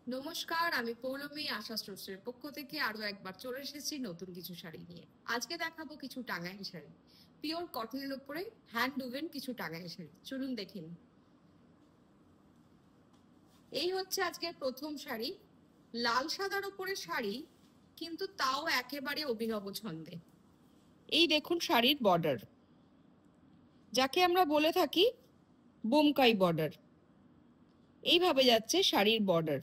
নমস্কার, আমি পৌলমী আশা স্টোর্সের পক্ষ থেকে আরো একবার চলে এসেছি নতুন কিছু শাড়ি নিয়ে। আজকে দেখাবো কিছু টাঙ্গাইল শাড়ি, পিওর কটনের উপরে হ্যান্ড উভেন কিছু টাঙ্গাইল শাড়ি। চলুন দেখে নিন। এই হচ্ছে আজকের প্রথম শাড়ি, লাল সাদার উপরে শাড়ি, কিন্তু তাও একেবারে অভিনব ছন্দে। এই দেখুন শাড়ির বর্ডার, যাকে আমরা বলে থাকি বোমকাই বর্ডার। এইভাবে যাচ্ছে শাড়ির বর্ডার,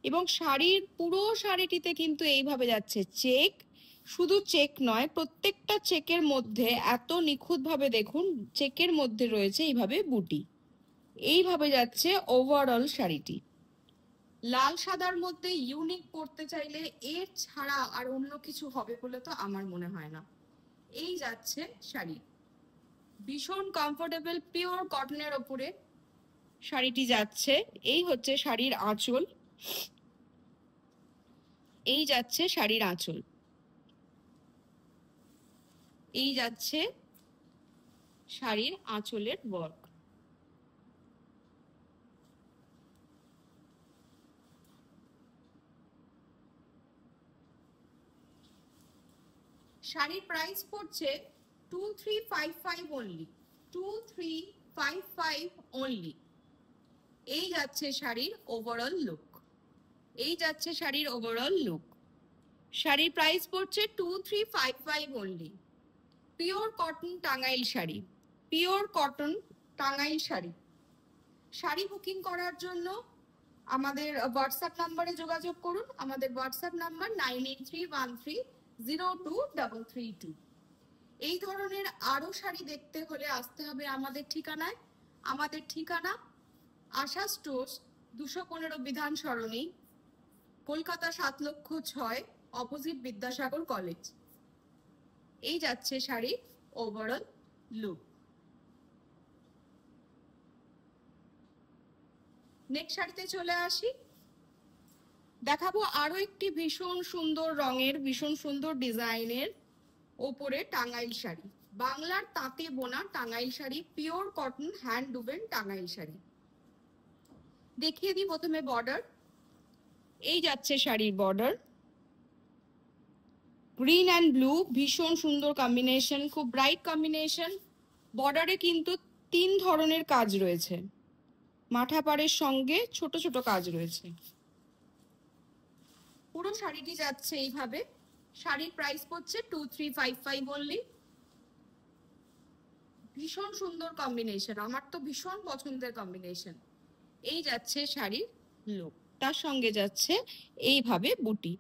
এবং শাড়ির পুরো শাড়িটিতে কিন্তু এইভাবে যাচ্ছে চেক। শুধু চেক নয়, প্রত্যেকটা চেকের মধ্যে এত নিখুঁতভাবে দেখুন, চেকের মধ্যে রয়েছে এইভাবে বুটি। এইভাবে যাচ্ছে ওভারঅল শাড়িটি। লাল সাদার মধ্যে ইউনিক পড়তে চাইলে এর ছাড়া আর অন্য কিছু হবে বলে তো আমার মনে হয় না। এই যাচ্ছে শাড়ি, ভীষণ কমফোর্টেবল পিওর কটনের ওপরে শাড়িটি যাচ্ছে। এই হচ্ছে শাড়ির আঁচল, এই যাচ্ছে শাড়ির আঁচল, এই যাচ্ছে শাড়ির আঁচলের ওয়ার্ক। শাড়ির প্রাইস পড়ছে 2355 অনলি, 2355 অনলি। এই যাচ্ছে শাড়ির ওভারঅল লুক, এই যাচ্ছে শাড়ির ওভারঅল লুক। শাড়ির প্রাইস পড়ছে 2355 only. Pure cotton Tangail sari, pure cotton Tangail sari. Sari booking করার জন্য আমাদের হোয়াটসঅ্যাপ নাম্বারে যোগাযোগ করুন। আমাদের হোয়াটসঅ্যাপ নাম্বার 9831302332। এই ধরনের আরো শাড়ি দেখতে হলে আসতে হবে আমাদের ঠিকানায়। আমাদের ঠিকানা আশা স্টোর্স, 215 বিধান সরণি, কলকাতা 7,06,, অপোজিট বিদ্যাসাগর কলেজ। এই যাচ্ছে শাড়ির ওভারঅল লুক। নেক্সট শাড়িতে চলে আসি। দেখাবো আরো একটি ভীষণ সুন্দর রঙের, ভীষণ সুন্দর ডিজাইনের ওপরে টাঙ্গাইল শাড়ি, বাংলার তাঁতে বোনা Tangail sari, pure cotton hand woven Tangail sari. দেখিয়ে দিই প্রথমে বর্ডার। এই যাচ্ছে শাড়ির বর্ডার, গ্রিন অ্যান্ড ব্লু, ভীষণ সুন্দর কম্বিনেশন, খুব ব্রাইট কম্বিনেশন। বর্ডারে কিন্তু 3 ধরনের কাজ রয়েছে, মাথা পাড়ের সঙ্গে ছোট ছোট কাজ রয়েছে। পুরো শাড়িটি যাচ্ছে এইভাবে। শাড়ির প্রাইস পড়ছে 2355 অনলি। ভীষণ সুন্দর কম্বিনেশন, আমার তো ভীষণ পছন্দের কম্বিনেশন। এই যাচ্ছে শাড়ির লুক, তার সঙ্গে যাচ্ছে এইভাবে বুটি।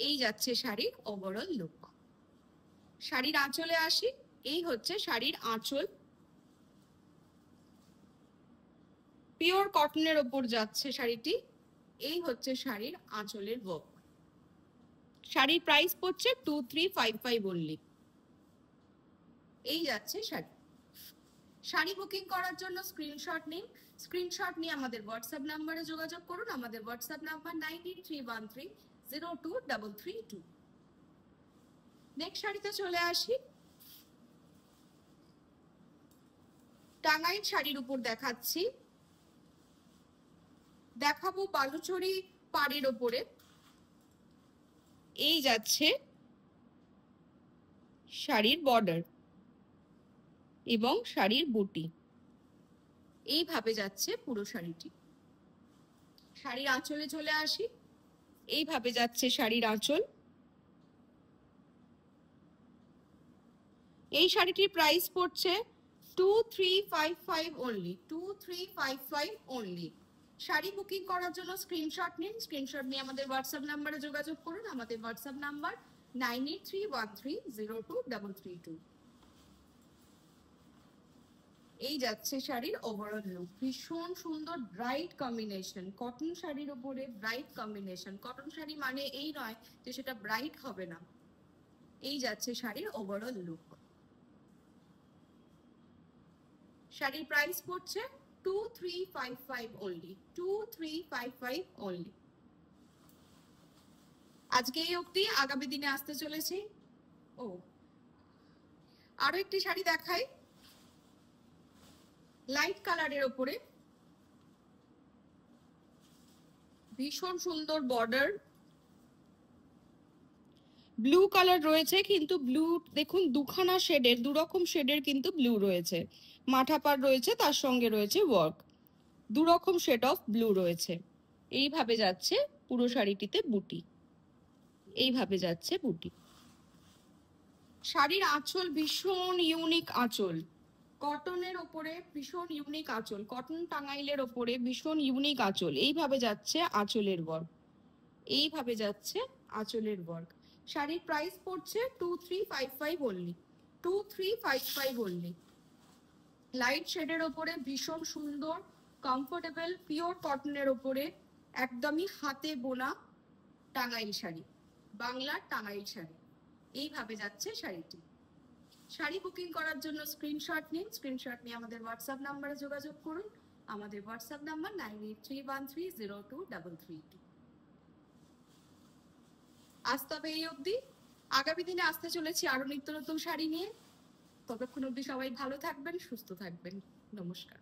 এই যাচ্ছে শাড়ির ওভারঅল লুক। শাড়ির আঁচলে আসি। এই হচ্ছে শাড়ির আঁচল, পিওর কটনের ওপর যাচ্ছে শাড়িটি। এই হচ্ছে শাড়ির আঁচলের ওয়ার্ক। শাড়ির প্রাইস পড়ছে 2355 অনলি। এই যাচ্ছে শাড়ি। শাড়ি বুকিং করার জন্য স্ক্রিনশট নিন। স্ক্রিনশট নিয়ে আমাদের হোয়াটসঅ্যাপ নাম্বারে যোগাযোগ করুন। আমাদের হোয়াটসঅ্যাপ নাম্বার 9831302332। নেক্সট শাড়িতে চলে আসি। টাঙ্গাইল শাড়ির উপর দেখাচ্ছি। দেখাবো বালুচরি পাড়ের ওপরে। এই যাচ্ছে শাড়ির বর্ডার এবং শাড়ির বুটি। এইভাবে যাচ্ছে পুরো শাড়িটি। শাড়ির আঁচলে চলে আসি। এইভাবে যাচ্ছে শাড়ির আঁচল। এই শাড়িটির প্রাইস পড়ছে 2355 অনলি, 2355 অনলি। শাড়ি বুকিং করার জন্য স্ক্রিনশট নিন। স্ক্রিনশট নিয়ে আমাদের হোয়াটসঅ্যাপ নাম্বারে যোগাযোগ করুন। আমাদের হোয়াটসঅ্যাপ নাম্বার 9831302332। এই যাচ্ছে শাড়ির ওভারঅল লুক। ভীষণ সুন্দর ব্রাইট কম্বিনেশন, কটন শাড়ির উপরে ব্রাইট কম্বিনেশন। কটন শাড়ি মানে এই নয় যে সেটা ব্রাইট হবে না। এই যাচ্ছে শাড়ির ওভারঅল লুক। শাড়ির প্রাইস পড়ছে 2355 অনলি, 2355 অনলি। আজকে এই অবধি, আগামী দিনে আসতে চলেছি। ও, আরো একটি শাড়ি দেখাই লাইট কালারের ওপরে। ভীষণ সুন্দর বর্ডার, ব্লু কালার রয়েছে, কিন্তু ব্লু দেখুন দুখানা শেডের, দুরকম শেডের কিন্তু ব্লু রয়েছে, মাথা পার রয়েছে, তার সঙ্গে রয়েছে ওয়ার্ক, দুরকম শেড অফ ব্লু রয়েছে। এইভাবে যাচ্ছে পুরো শাড়িটিতে বুটি, এইভাবে যাচ্ছে বুটি। শাড়ির আঁচল ভীষণ ইউনিক আঁচল, কটনের ওপরে ভীষণ ইউনিক আঁচল, কটন টাঙ্গাইলের ওপরে ভীষণ ইউনিক আঁচল। এইভাবে যাচ্ছে আঁচলের ওয়ার্ক, এইভাবে যাচ্ছে আঁচলের ওয়ার্ক। শাড়ির প্রাইস পড়ছে 2355 অনলি, 2355 অনলি। লাইট শেডের ওপরে ভীষণ সুন্দর কমফোর্টেবল পিওর কটনের ওপরে একদমই হাতে বোনা টাঙ্গাইল শাড়ি, বাংলার টাঙ্গাইল শাড়ি। এইভাবে যাচ্ছে শাড়িটি। শাড়ি বুকিং করার জন্য স্ক্রিনশট নিন, স্ক্রিনশট নিয়ে আমাদের হোয়াটসঅ্যাপ নাম্বারে যোগাযোগ করুন। আমাদের হোয়াটসঅ্যাপ নাম্বার 9831302332। আজ তবে এই অবধি, আগামী দিনে আসতে চলেছি আরো নিত্য নতুন শাড়ি নিয়ে। ততক্ষণ অবধি সবাই ভালো থাকবেন, সুস্থ থাকবেন। নমস্কার।